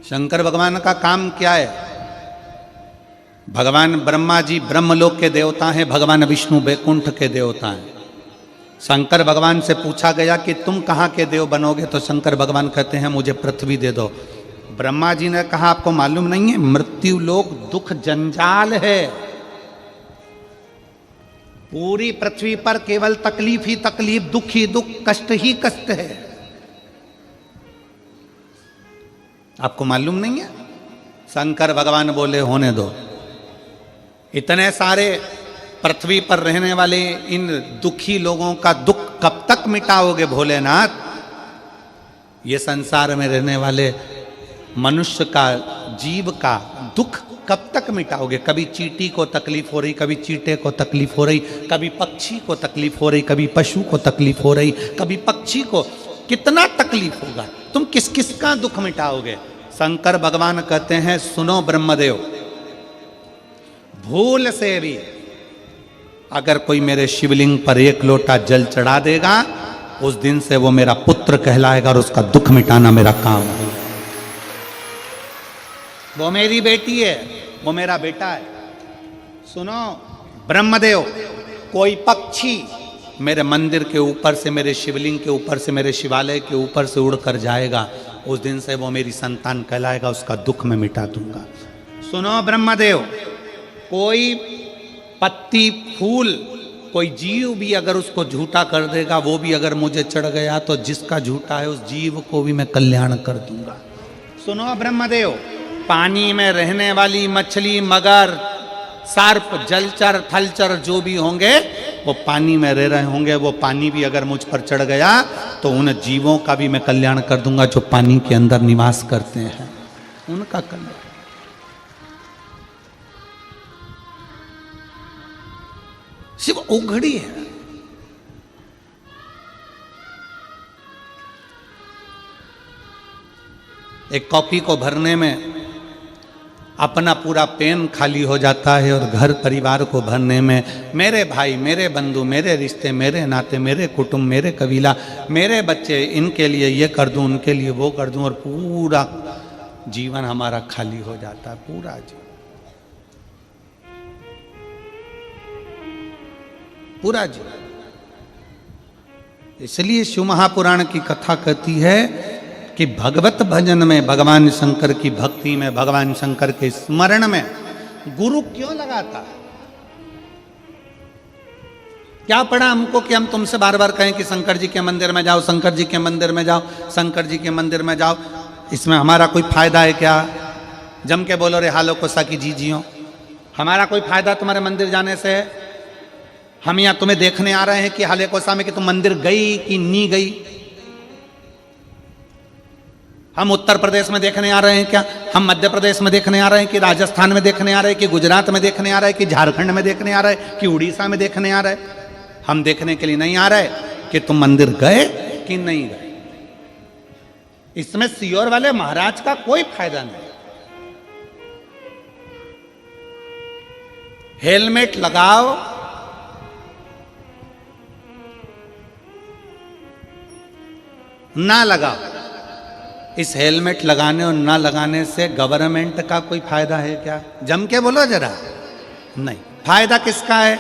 शंकर भगवान का काम क्या है? भगवान ब्रह्मा जी ब्रह्मलोक के देवता हैं, भगवान विष्णु वैकुंठ के देवता हैं। शंकर भगवान से पूछा गया कि तुम कहाँ के देव बनोगे, तो शंकर भगवान कहते हैं मुझे पृथ्वी दे दो। ब्रह्मा जी ने कहा आपको मालूम नहीं है, मृत्यु लोक दुख जंजाल है, पूरी पृथ्वी पर केवल तकलीफ ही तकलीफ, दुख ही दुख, कष्ट ही कष्ट है। आपको मालूम नहीं है? शंकर भगवान बोले होने दो, इतने सारे पृथ्वी पर रहने वाले इन दुखी लोगों का दुख कब तक मिटाओगे भोलेनाथ? ये संसार में रहने वाले मनुष्य का, जीव का दुख कब तक मिटाओगे? कभी चींटी को तकलीफ हो रही, कभी चींटे को तकलीफ हो रही, कभी पक्षी को तकलीफ हो रही, कभी पशु को तकलीफ हो रही, कभी पक्षी को, कितना तकलीफ होगा? तुम किस किस का दुख मिटाओगे? शंकर भगवान कहते हैं सुनो ब्रह्मदेव, भूल से भी अगर कोई मेरे शिवलिंग पर एक लोटा जल चढ़ा देगा, उस दिन से वो मेरा पुत्र कहलाएगा और उसका दुख मिटाना मेरा काम है। वो मेरी बेटी है, वो मेरा बेटा है। सुनो ब्रह्मदेव, कोई पक्षी मेरे मंदिर के ऊपर से, मेरे शिवलिंग के ऊपर से, मेरे शिवालय के ऊपर से उड़कर जाएगा, उस दिन से वो मेरी संतान कहलाएगा, उसका दुख मैं मिटा दूंगा। सुनो ब्रह्मदेव, कोई पत्ती फूल, कोई जीव भी अगर उसको झूठा कर देगा, वो भी अगर मुझे चढ़ गया, तो जिसका झूठा है उस जीव को भी मैं कल्याण कर दूंगा। सुनो ब्रह्मदेव, पानी में रहने वाली मछली, मगर, सर्प, जलचर, थलचर जो भी होंगे, वो पानी में रह रहे होंगे, वो पानी भी अगर मुझ पर चढ़ गया तो उन जीवों का भी मैं कल्याण कर दूंगा जो पानी के अंदर निवास करते हैं, उनका कल्याण। शिव उघड़ी है। एक कॉफी को भरने में अपना पूरा पेन खाली हो जाता है, और घर परिवार को भरने में मेरे भाई, मेरे बंधु, मेरे रिश्ते, मेरे नाते, मेरे कुटुंब, मेरे कबीला, मेरे बच्चे, इनके लिए ये कर दूं, उनके लिए वो कर दूं, और पूरा जीवन हमारा खाली हो जाता है, पूरा जीवन, पूरा जीवन। इसलिए शिव महापुराण की कथा कहती है कि भगवत भजन में, भगवान शंकर की भक्ति में, भगवान शंकर के स्मरण में गुरु क्यों लगाता है? क्या पड़ा हमको कि हम तुमसे बार बार कहें कि शंकर जी के मंदिर में जाओ, शंकर जी के मंदिर में जाओ, शंकर जी के मंदिर में जाओ? इसमें हमारा कोई फायदा है क्या? जम के बोलो रे हालो को साकी जी जियो, हमारा कोई फायदा तुम्हारे मंदिर जाने से है? हम यहाँ तुम्हें देखने आ रहे हैं कि हाले कोसा में कि तुम मंदिर गई कि नहीं गई? हम उत्तर प्रदेश में देखने आ रहे हैं क्या? हम मध्य प्रदेश में देखने आ रहे हैं कि राजस्थान में देखने आ रहे हैं कि गुजरात में देखने आ रहे हैं कि झारखंड में देखने आ रहे हैं कि उड़ीसा में देखने आ रहे हैं? हम देखने के लिए नहीं आ रहे कि तुम मंदिर गए कि नहीं गए। इसमें सियोर वाले महाराज का कोई फायदा नहीं। हेलमेट लगाओ, ना लगाओ, इस हेलमेट लगाने और ना लगाने से गवर्नमेंट का कोई फायदा है क्या? जम के बोलो जरा। नहीं, फायदा किसका है?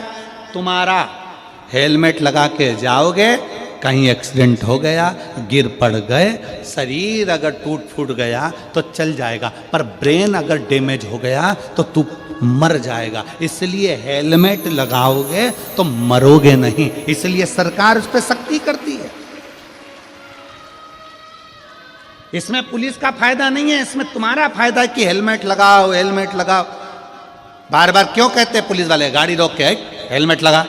तुम्हारा। हेलमेट लगा के जाओगे, कहीं एक्सीडेंट हो गया, गिर पड़ गए, शरीर अगर टूट फूट गया तो चल जाएगा, पर ब्रेन अगर डैमेज हो गया तो तू मर जाएगा। इसलिए हेलमेट लगाओगे तो मरोगे नहीं, इसलिए सरकार उस पर सख्ती करती है। इसमें पुलिस का फायदा नहीं है, इसमें तुम्हारा फायदा है कि हेलमेट लगाओ, हेलमेट लगाओ। बार बार क्यों कहते हैं पुलिस वाले गाड़ी रोक के हेलमेट लगा?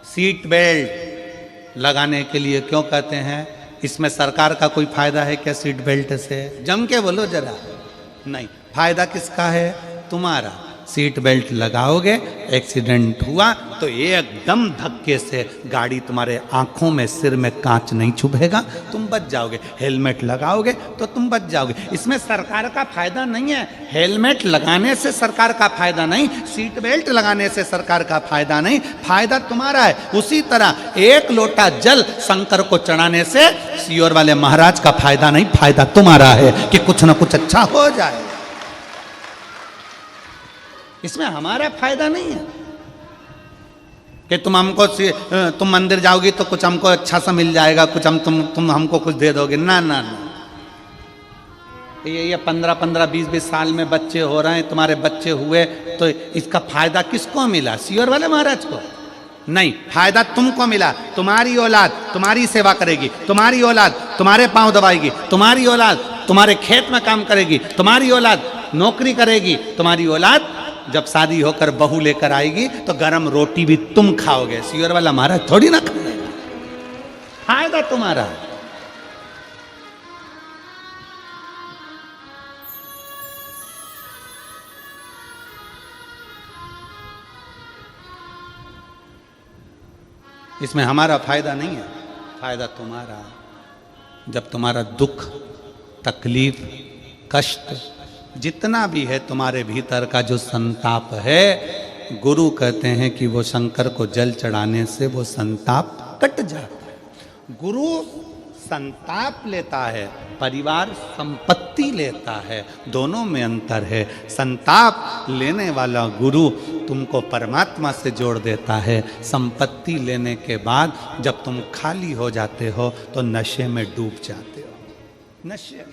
सीट बेल्ट लगाने के लिए क्यों कहते हैं? इसमें सरकार का कोई फायदा है क्या सीट बेल्ट से? जम के बोलो जरा। नहीं, फायदा किसका है? तुम्हारा। सीट बेल्ट लगाओगे, एक्सीडेंट हुआ तो एकदम धक्के से गाड़ी तुम्हारे आंखों में, सिर में कांच नहीं चुभेगा, तुम बच जाओगे। हेलमेट लगाओगे तो तुम बच जाओगे। इसमें सरकार का फायदा नहीं है, हेलमेट लगाने से सरकार का फायदा नहीं, सीट बेल्ट लगाने से सरकार का फायदा नहीं, फायदा तुम्हारा है। उसी तरह एक लोटा जल शंकर को चढ़ाने से सीहोर वाले महाराज का फायदा नहीं, फायदा तुम्हारा है कि कुछ ना कुछ अच्छा हो जाए। इसमें हमारा फायदा नहीं है कि तुम मंदिर जाओगी तो कुछ हमको अच्छा सा मिल जाएगा, कुछ तुम हमको कुछ दे दोगे। ना ना ना, ये 15-15, 20-20 साल में बच्चे हो रहे हैं, तुम्हारे बच्चे हुए तो इसका फायदा किसको मिला? सीहोर वाले महाराज को नहीं, फायदा तुमको मिला। तुम्हारी औलाद तुम्हारी सेवा करेगी, तुम्हारी औलाद तुम्हारे पांव दबाएगी, तुम्हारी औलाद तुम्हारे खेत में काम करेगी, तुम्हारी औलाद नौकरी करेगी, तुम्हारी औलाद जब शादी होकर बहू लेकर आएगी तो गरम रोटी भी तुम खाओगे। सीहोर वाला महाराज थोड़ी ना खाएगा, फायदा तुम्हारा। इसमें हमारा फायदा नहीं है, फायदा तुम्हारा। जब तुम्हारा दुख, तकलीफ, कष्ट जितना भी है तुम्हारे भीतर का जो संताप है, गुरु कहते हैं कि वो शंकर को जल चढ़ाने से वो संताप कट जाता है। गुरु संताप लेता है, परिवार संपत्ति लेता है, दोनों में अंतर है। संताप लेने वाला गुरु तुमको परमात्मा से जोड़ देता है, संपत्ति लेने के बाद जब तुम खाली हो जाते हो तो नशे में डूब जाते हो। नशे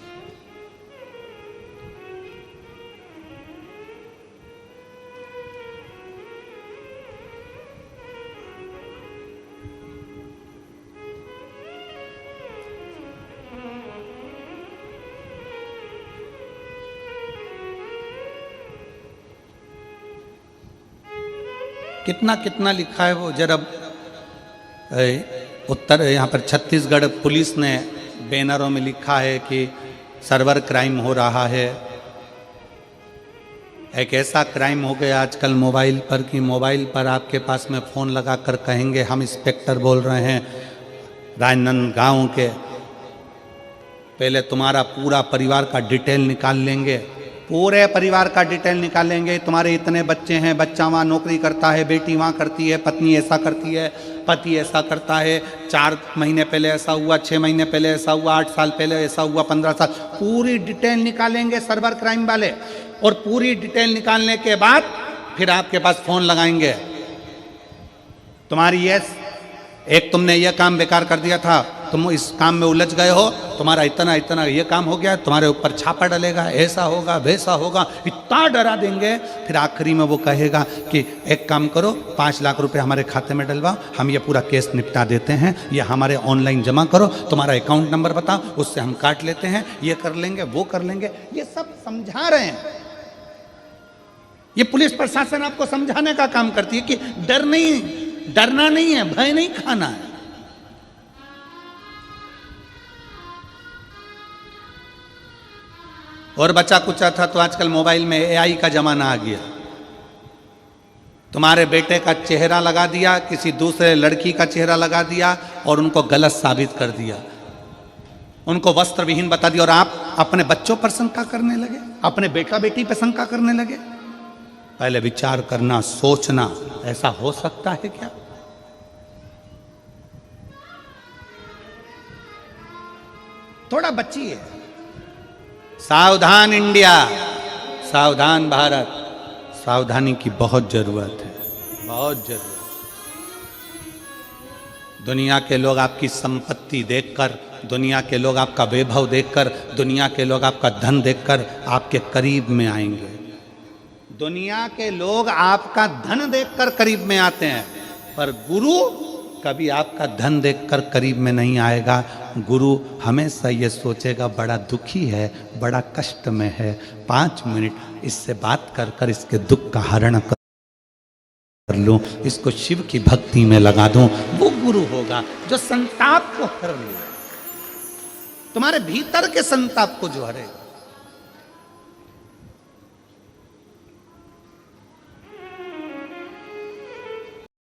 कितना कितना लिखा है वो जरा। उत्तर यहाँ पर छत्तीसगढ़ पुलिस ने बैनरों में लिखा है कि सर्वर क्राइम हो रहा है। एक ऐसा क्राइम हो गया आजकल मोबाइल पर कि मोबाइल पर आपके पास में फ़ोन लगा कर कहेंगे हम इंस्पेक्टर बोल रहे हैं राजनांदगांव के। पहले तुम्हारा पूरा परिवार का डिटेल निकाल लेंगे, पूरे परिवार का डिटेल निकालेंगे। तुम्हारे इतने बच्चे हैं, बच्चा वहाँ नौकरी करता है, बेटी वहाँ करती है, पत्नी ऐसा करती है, पति ऐसा करता है, 4 महीने पहले ऐसा हुआ, 6 महीने पहले ऐसा हुआ, 8 साल पहले ऐसा हुआ, 15 साल, पूरी डिटेल निकालेंगे सर्वर क्राइम वाले। और पूरी डिटेल निकालने के बाद फिर आपके पास फ़ोन लगाएंगे, तुम्हारी एक तुमने यह काम बेकार कर दिया था, तुम इस काम में उलझ गए हो, तुम्हारा इतना इतना ये काम हो गया, तुम्हारे ऊपर छापा डलेगा, ऐसा होगा वैसा होगा, इतना डरा देंगे। फिर आखिरी में वो कहेगा कि एक काम करो, 5 लाख रुपए हमारे खाते में डलवाओ, हम ये पूरा केस निपटा देते हैं, ये हमारे ऑनलाइन जमा करो, तुम्हारा अकाउंट नंबर बताओ, उससे हम काट लेते हैं, ये कर लेंगे वो कर लेंगे। ये सब समझा रहे हैं, ये पुलिस प्रशासन आपको समझाने का काम करती है कि डरना नहीं है, भय नहीं खाना है। और बचा कुचा था तो आजकल मोबाइल में AI का जमाना आ गया। तुम्हारे बेटे का चेहरा लगा दिया, किसी दूसरे लड़की का चेहरा लगा दिया और उनको गलत साबित कर दिया, उनको वस्त्र विहीन बता दिया, और आप अपने बच्चों पर शंका करने लगे, अपने बेटा बेटी पर शंका करने लगे। पहले विचार करना, सोचना, ऐसा हो सकता है क्या? थोड़ा बचिए। सावधान इंडिया, सावधान भारत, सावधानी की बहुत जरूरत है, बहुत जरूरत। दुनिया के लोग आपकी संपत्ति देखकर, दुनिया के लोग आपका वैभव देखकर, दुनिया के लोग आपका धन देखकर आपके करीब में आएंगे। दुनिया के लोग आपका धन देखकर करीब में आते हैं, पर गुरु कभी आपका धन देखकर करीब में नहीं आएगा। गुरु हमेशा ये सोचेगा बड़ा दुखी है, बड़ा कष्ट में है, 5 मिनट इससे बात कर कर इसके दुख का हरण कर लूं, इसको शिव की भक्ति में लगा दूं। वो गुरु होगा जो संताप को हर ले, तुम्हारे भीतर के संताप को जो हरेगा।